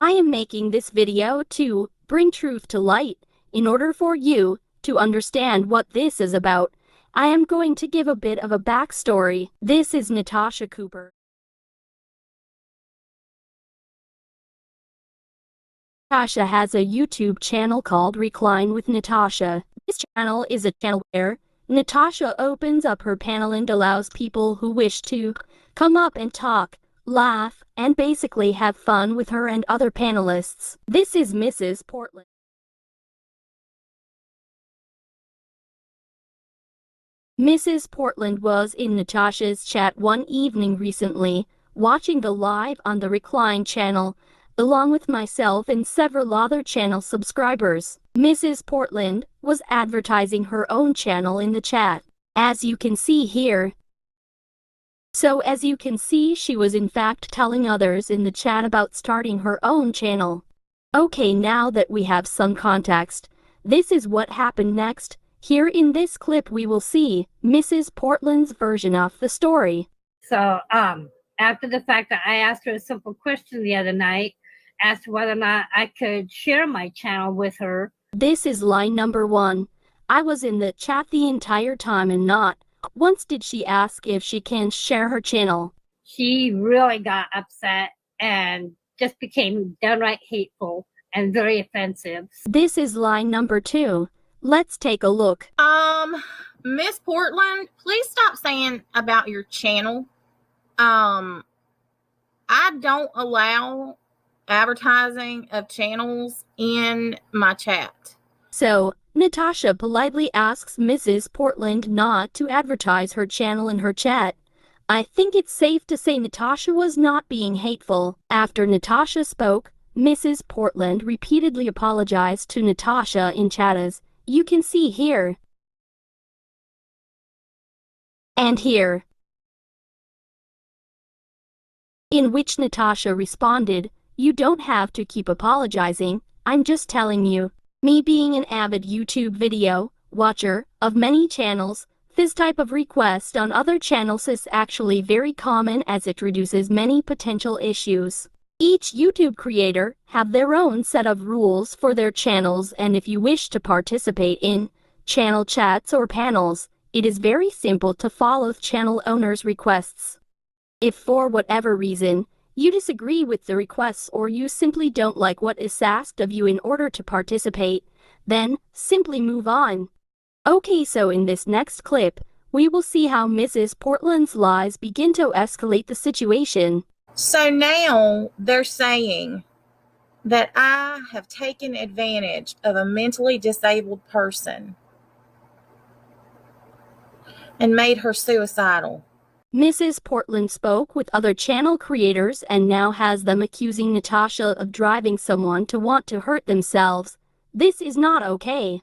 I am making this video to bring truth to light. In order for you to understand what this is about, I am going to give a bit of a backstory. This is Natasha Cooper. Natasha has a YouTube channel called Recline with Natasha. This channel is a channel where Natasha opens up her panel and allows people who wish to come up and talk, laugh, and basically have fun with her and other panelists. This is Mrs. Portland. Mrs. Portland was in Natasha's chat one evening recently, watching the live on the Recline channel, along with myself and several other channel subscribers. Mrs. Portland was advertising her own channel in the chat, as you can see here. So as you can see, she was in fact telling others in the chat about starting her own channel. Okay, now that we have some context, this is what happened next. Here in this clip we will see Mrs. Portland's version of the story. So after the fact that I asked her a simple question the other night, as to whether or not I could share my channel with her. This is line number 1. I was in the chat the entire time and not once did she ask if she can share her channel. She really got upset and just became downright hateful and very offensive. This is line number 2. Let's take a look. Miss Portland, please stop saying about your channel. I don't allow advertising of channels in my chat. So, Natasha politely asks Mrs. Portland not to advertise her channel in her chat. I think it's safe to say Natasha was not being hateful. After Natasha spoke, Mrs. Portland repeatedly apologized to Natasha in chat, as you can see here and here, in which Natasha responded, "You don't have to keep apologizing, I'm just telling you." Me being an avid YouTube video watcher of many channels, this type of request on other channels is actually very common, as it reduces many potential issues. Each YouTube creator have their own set of rules for their channels, and if you wish to participate in channel chats or panels, it is very simple to follow channel owners' requests. If for whatever reason you disagree with the requests or you simply don't like what is asked of you in order to participate, then simply move on. Okay, so in this next clip, we will see how Mrs. Portland's lies begin to escalate the situation. So now they're saying that I have taken advantage of a mentally disabled person and made her suicidal. Mrs. Portland spoke with other channel creators and now has them accusing Natasha of driving someone to want to hurt themselves. This is not okay.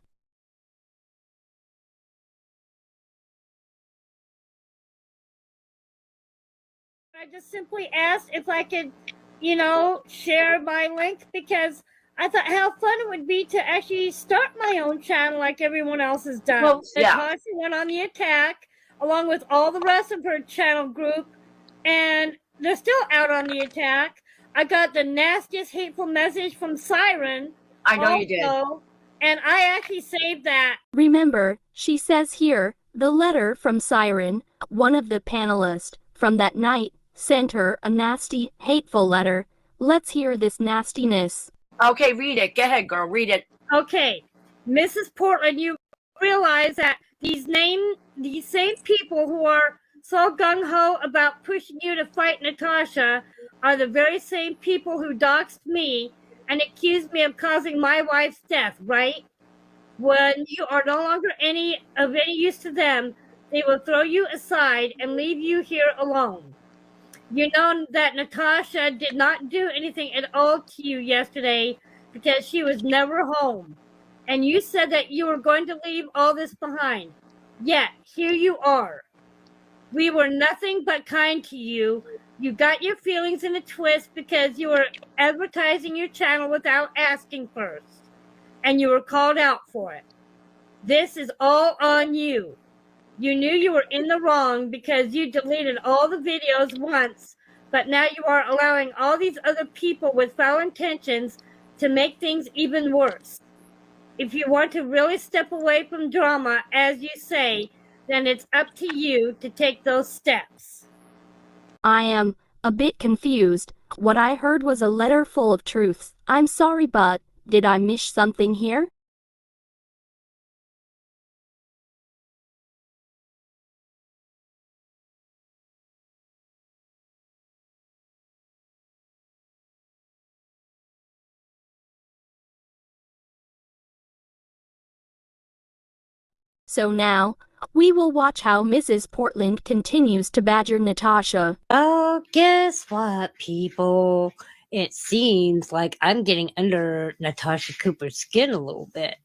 I just simply asked if I could, share my link, because I thought how fun it would be to actually start my own channel like everyone else has done. Well, yeah. Natasha went on the attack along with all the rest of her channel group, and they're still out on the attack. I got the nastiest hateful message from Siren. I know you did. And I actually saved that. Remember, she says here, the letter from Siren, one of the panelists from that night, sent her a nasty, hateful letter. Let's hear this nastiness. Okay, read it. Go ahead, girl. Read it. Okay, Mrs. Portland, you realize that these same people who are so gung-ho about pushing you to fight Natasha are the very same people who doxed me and accused me of causing my wife's death, right? When you are no longer of any use to them, they will throw you aside and leave you here alone. You know that Natasha did not do anything at all to you yesterday because she was never home. And you said that you were going to leave all this behind. Yet, here you are. We were nothing but kind to you. You got your feelings in a twist because you were advertising your channel without asking first. And you were called out for it. This is all on you. You knew you were in the wrong because you deleted all the videos once But now you are allowing all these other people with foul intentions to make things even worse. If you want to really step away from drama, as you say, then it's up to you to take those steps. I am a bit confused. What I heard was a letter full of truths. I'm sorry, but did I miss something here? So now, we will watch how Mrs. Portland continues to badger Natasha. Oh, guess what, people? It seems like I'm getting under Natasha Cooper's skin a little bit.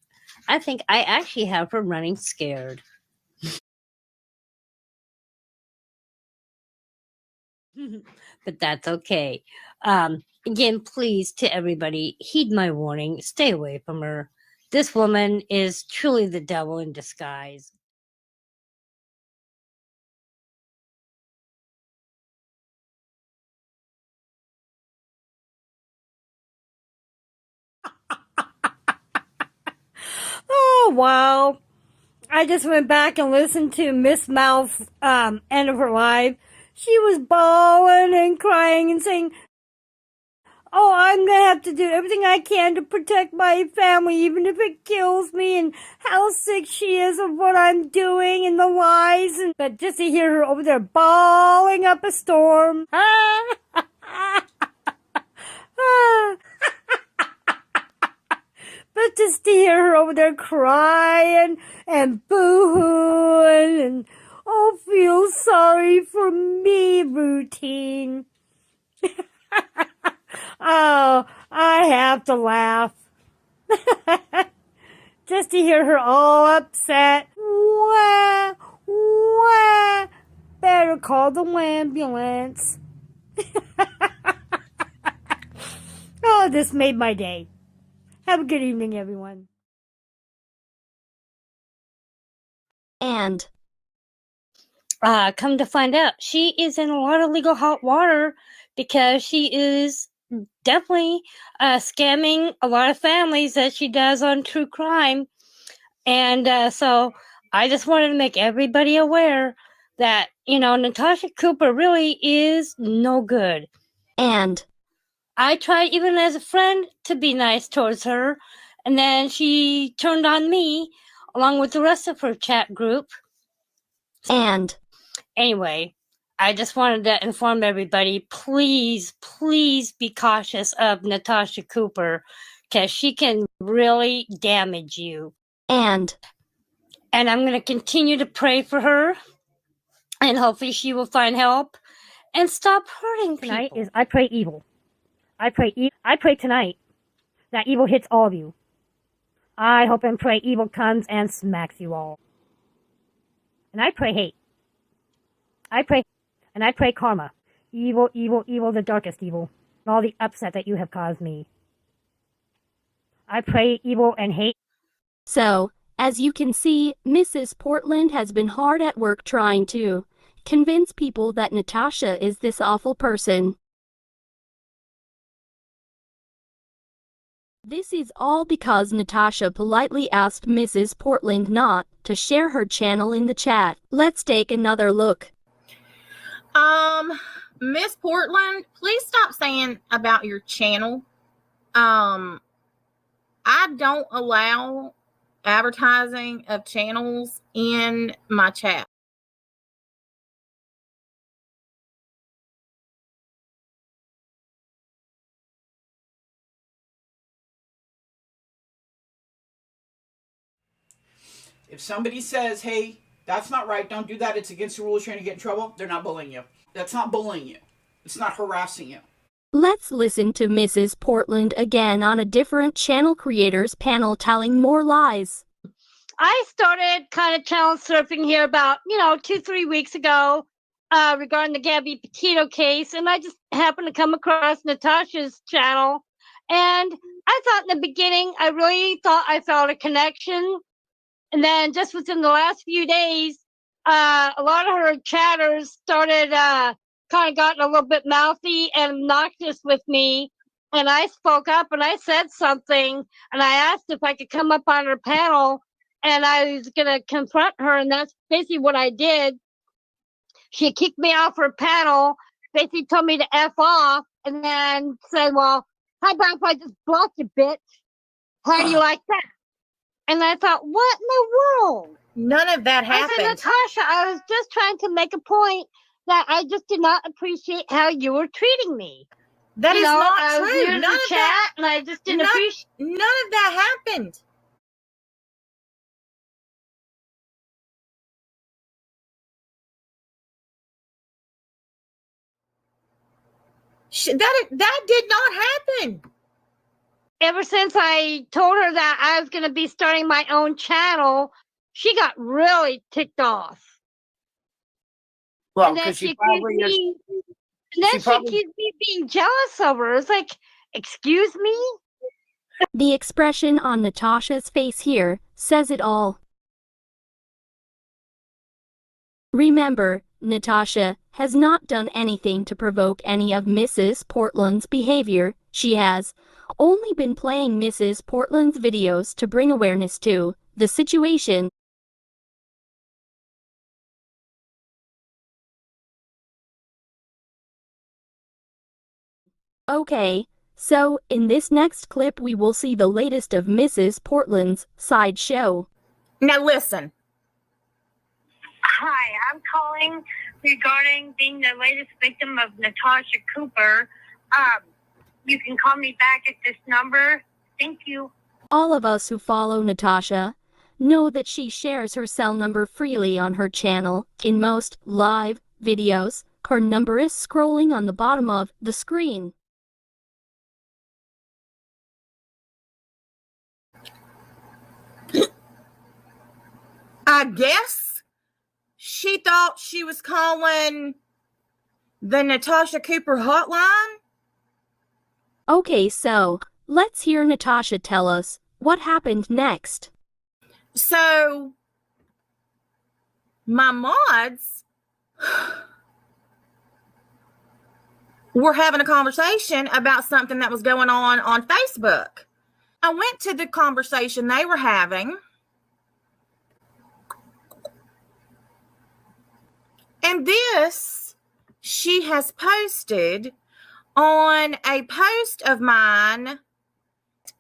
I think I actually have her running scared. But that's okay. Again, please, to everybody, heed my warning. Stay away from her. This woman is truly the devil in disguise. Oh, wow. I just went back and listened to Miss Mouth's end of her live. She was bawling and crying and saying, oh, I'm going to have to do everything I can to protect my family, even if it kills me, and how sick she is of what I'm doing and the lies. But just to hear her over there bawling up a storm. But just to hear her over there crying and boo-hooing and, oh, feel sorry for me routine. Oh, I have to laugh. Just to hear her all upset. Wah, wah. Better call the ambulance. Oh, this made my day. Have a good evening, everyone. And Come to find out, she is in a lot of legal hot water because she is definitely scamming a lot of families that she does on true crime. And so I just wanted to make everybody aware that, Natasha Cooper really is no good. And I tried, even as a friend, to be nice towards her, and then she turned on me along with the rest of her chat group. And anyway, I just wanted to inform everybody, please, please be cautious of Natasha Cooper, because she can really damage you. And I'm going to continue to pray for her, and hopefully she will find help and stop hurting people. Tonight is I pray evil. I pray tonight that evil hits all of you. I hope and pray evil comes and smacks you all. And I pray hate. I pray karma. Evil, evil, evil, the darkest evil. All the upset that you have caused me. I pray evil and hate. so, as you can see, Mrs. Portland has been hard at work trying to convince people that Natasha is this awful person. This is all because Natasha politely asked Mrs. Portland not to share her channel in the chat. Let's take another look. Miss Portland, please stop saying about your channel. I don't allow advertising of channels in my chat. If somebody says, hey, that's not right, don't do that, it's against the rules, you're going to get in trouble, they're not bullying you. That's not bullying you. It's not harassing you. Let's listen to Mrs. Portland again on a different channel creators panel telling more lies. I started kind of channel surfing here about, 2-3 weeks ago regarding the Gabby Petito case. And I just happened to come across Natasha's channel. And I thought in the beginning, I really thought I felt a connection. And then just within the last few days, a lot of her chatters started kind of gotten a little bit mouthy and obnoxious with me. And I spoke up and I said something, and I asked if I could come up on her panel, and I was going to confront her, and that's basically what I did. She kicked me off her panel, basically told me to F off, and then said, well, how about if I just block you, bitch? How do you like that? And I thought, what in the world? None of that happened. I said, Natasha, I was just trying to make a point that I just did not appreciate how you were treating me. That is not true. None of that. And I just didn't appreciate. None of that happened. That did not happen. Ever since I told her that I was going to be starting my own channel, she got really ticked off. Well, because she probably is. And then she accused me of being jealous of her. It's like, excuse me? The expression on Natasha's face here says it all. Remember, Natasha has not done anything to provoke any of Mrs. Portland's behavior. She has only been playing Mrs. Portland's videos to bring awareness to the situation. Okay, so in this next clip we will see the latest of Mrs. Portland's sideshow. Now listen. Hi, I'm calling regarding being the latest victim of Natasha Cooper. You can call me back at this number. Thank you. All of us who follow Natasha know that she shares her cell number freely on her channel. In most live videos, her number is scrolling on the bottom of the screen. I guess she thought she was calling the Natasha Cooper hotline. Okay, so let's hear Natasha tell us what happened next. So, my mods were having a conversation about something that was going on Facebook. I went to the conversation they were having, and this she has posted on a post of mine.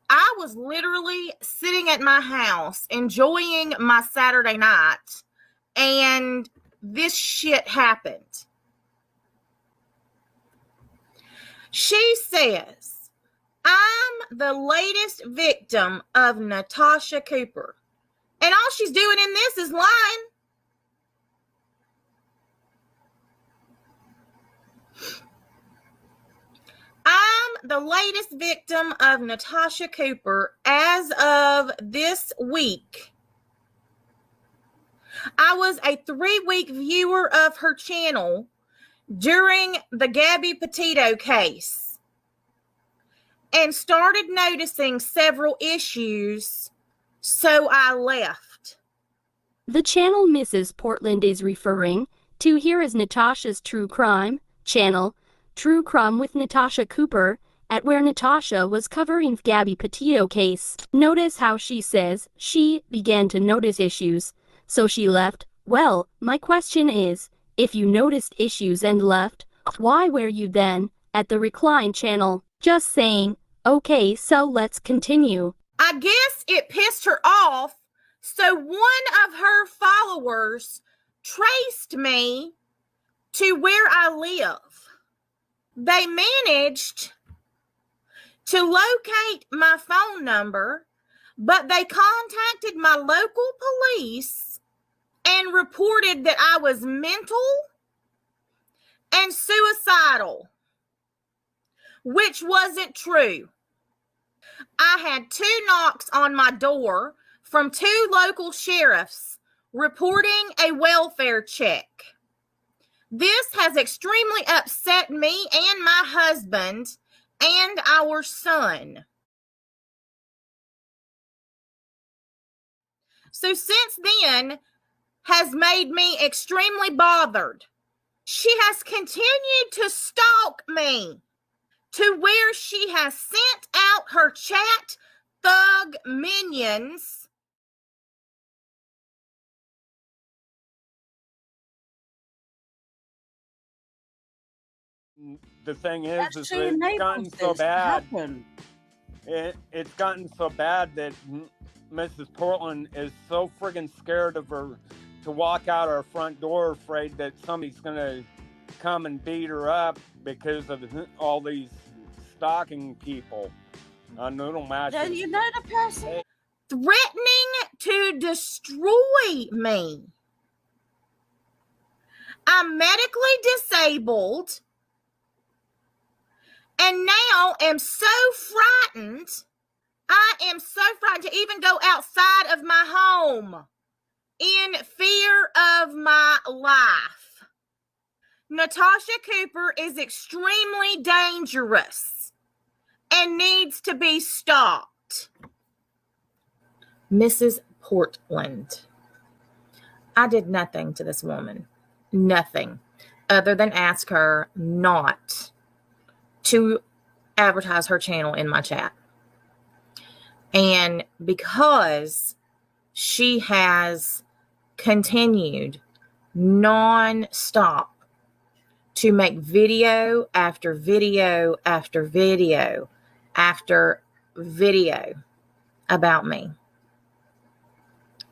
I was literally sitting at my house enjoying my Saturday night, and this shit happened. She says, I'm the latest victim of Natasha Cooper. And all she's doing in this is lying. I'm the latest victim of Natasha Cooper as of this week. I was a 3-week viewer of her channel during the Gabby Petito case and started noticing several issues, so I left. The channel Mrs. Portland is referring to here is Natasha's True Crime channel, True Crime with Natasha Cooper, at where Natasha was covering Gabby Petito case. Notice how she says she began to notice issues, so she left. Well, my question is, if you noticed issues and left, why were you then at the Recline channel? Just saying. Okay, so let's continue. I guess it pissed her off, so one of her followers traced me to where I live. They managed to locate my phone number, but they contacted my local police and reported that I was mental and suicidal, which wasn't true. I had 2 knocks on my door from 2 local sheriffs reporting a welfare check. This has extremely upset me and my husband and our son. So since then has made me extremely bothered. She has continued to stalk me to where she has sent out her chat thug minions the thing is That's that who it's gotten enables so this to bad. happen. It's gotten so bad that Mrs. Portland is so friggin' scared of her to walk out our front door, afraid that somebody's gonna come and beat her up because of all these stalking people on Noodle Mash. Do you know the person? threatening to destroy me. I'm medically disabled and now am so frightened. I am so frightened to even go outside of my home in fear of my life. Natasha Cooper is extremely dangerous and needs to be stopped. Mrs. Portland, I did nothing to this woman. Nothing other than ask her not to advertise her channel in my chat. And because she has continued non-stop to make video after video after video after video about me,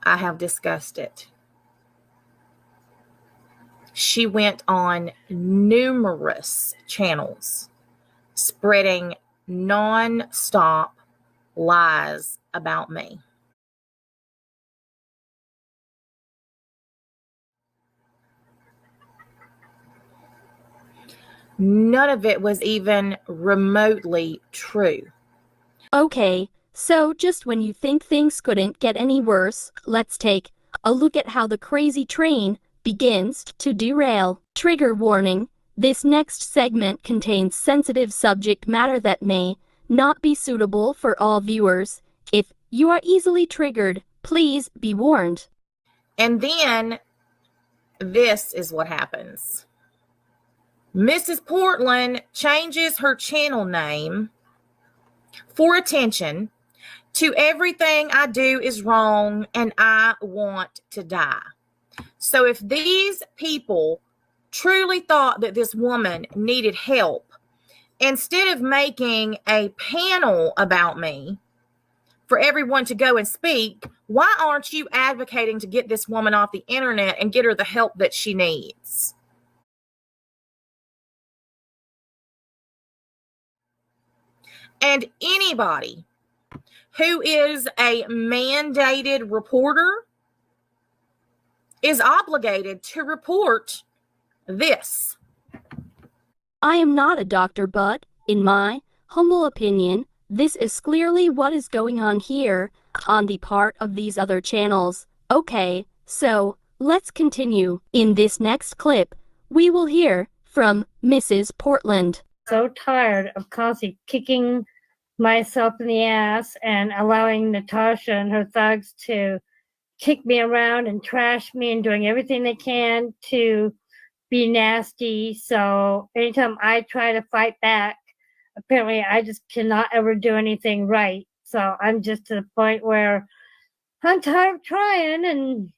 I have discussed it. She went on numerous channels spreading non-stop lies about me. None of it was even remotely true. Okay, so just when you think things couldn't get any worse, let's take a look at how the crazy train begins to derail. Trigger warning: this next segment contains sensitive subject matter that may not be suitable for all viewers. If you are easily triggered, please be warned. And then this is what happens. Mrs. Portland changes her channel name for attention to everything I do is wrong and I want to die. So if these people truly thought that this woman needed help, instead of making a panel about me for everyone to go and speak, why aren't you advocating to get this woman off the internet and get her the help that she needs? And anybody who is a mandated reporter is obligated to report this. I am not a doctor, but, in my humble opinion, this is clearly what is going on here, on the part of these other channels. Okay, so, let's continue. In this next clip, we will hear from Mrs. Portland. So tired of constantly kicking myself in the ass and allowing Natasha and her thugs to kick me around and trash me and doing everything they can to be nasty. So anytime I try to fight back, apparently I just cannot ever do anything right. So I'm just to the point where I'm tired of trying, and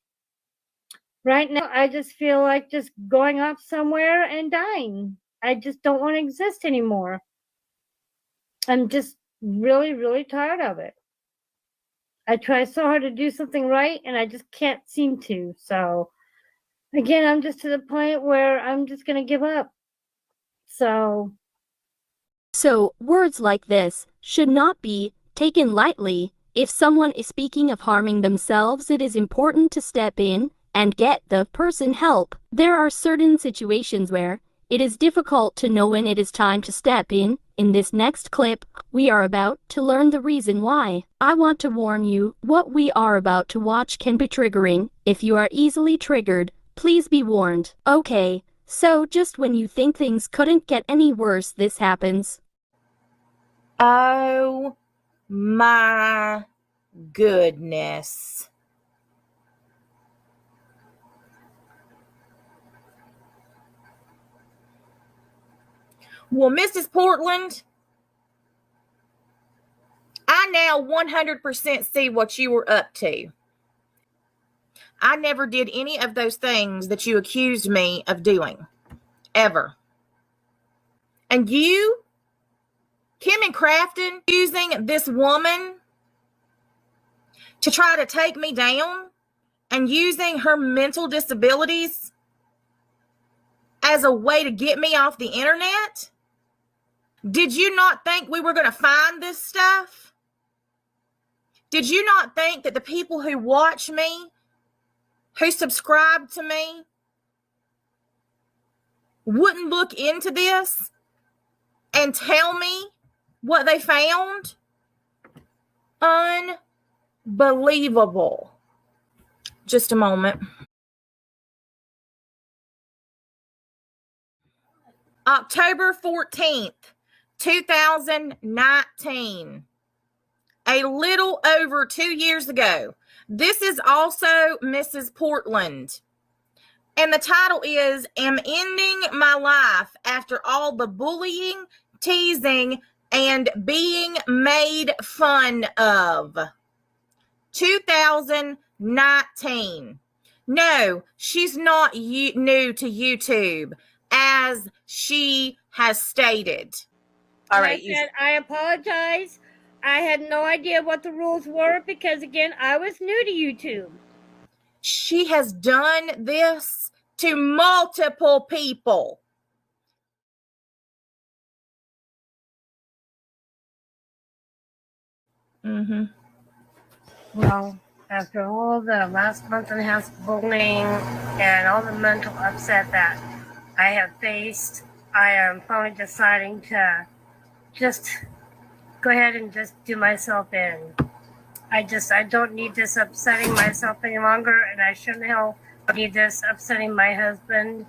right now I just feel like just going off somewhere and dying. I just don't want to exist anymore. I'm just really, really tired of it. I try so hard to do something right and I just can't seem to. So again, I'm just to the point where I'm just going to give up. So words like this should not be taken lightly. If someone is speaking of harming themselves, it is important to step in and get the person help. There are certain situations where it is difficult to know when it is time to step in. In this next clip, we are about to learn the reason why. I want to warn you, what we are about to watch can be triggering. If you are easily triggered, please be warned. Okay, so just when you think things couldn't get any worse, this happens. Oh my goodness. Well, Mrs. Portland, I now 100% see what you were up to. I never did any of those things that you accused me of doing, ever. And you, Kim and Crafton, using this woman to try to take me down and using her mental disabilities as a way to get me off the internet? Did you not think we were going to find this stuff? Did you not think that the people who watch me, who subscribe to me, wouldn't look into this and tell me what they found? Unbelievable. Just a moment. October 14th, 2019. A little over 2 years ago. This is also Mrs. Portland. And the title is, Am Ending My Life After All the Bullying, Teasing, and Being Made Fun of. 2019. No, she's not new to YouTube, as she has stated. All right. I said, I apologize. I had no idea what the rules were because, again, I was new to YouTube. She has done this to multiple people. Well, after all the last month and a half bullying and all the mental upset that I have faced, I am finally deciding to just go ahead and just do myself in. I don't need this upsetting myself any longer, and I shouldn't need this upsetting my husband,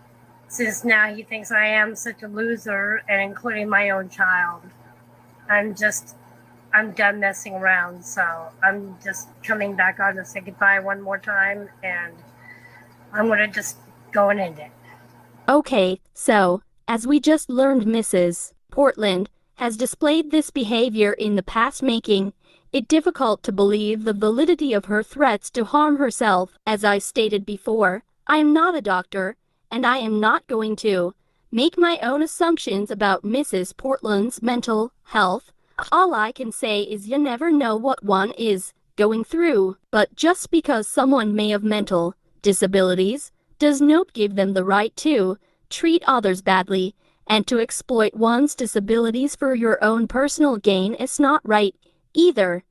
since now he thinks I am such a loser, and including my own child. I'm done messing around, so I'm just coming back on to say goodbye one more time, and I'm going to just go and end it. Okay, so, as we just learned, Mrs. Portland has displayed this behavior in the past, making it difficult to believe the validity of her threats to harm herself. As I stated before, I am not a doctor, and I am not going to make my own assumptions about Mrs. Portland's mental health. All I can say is you never know what one is going through, but just because someone may have mental disabilities does not give them the right to treat others badly, and to exploit one's disabilities for your own personal gain is not right either.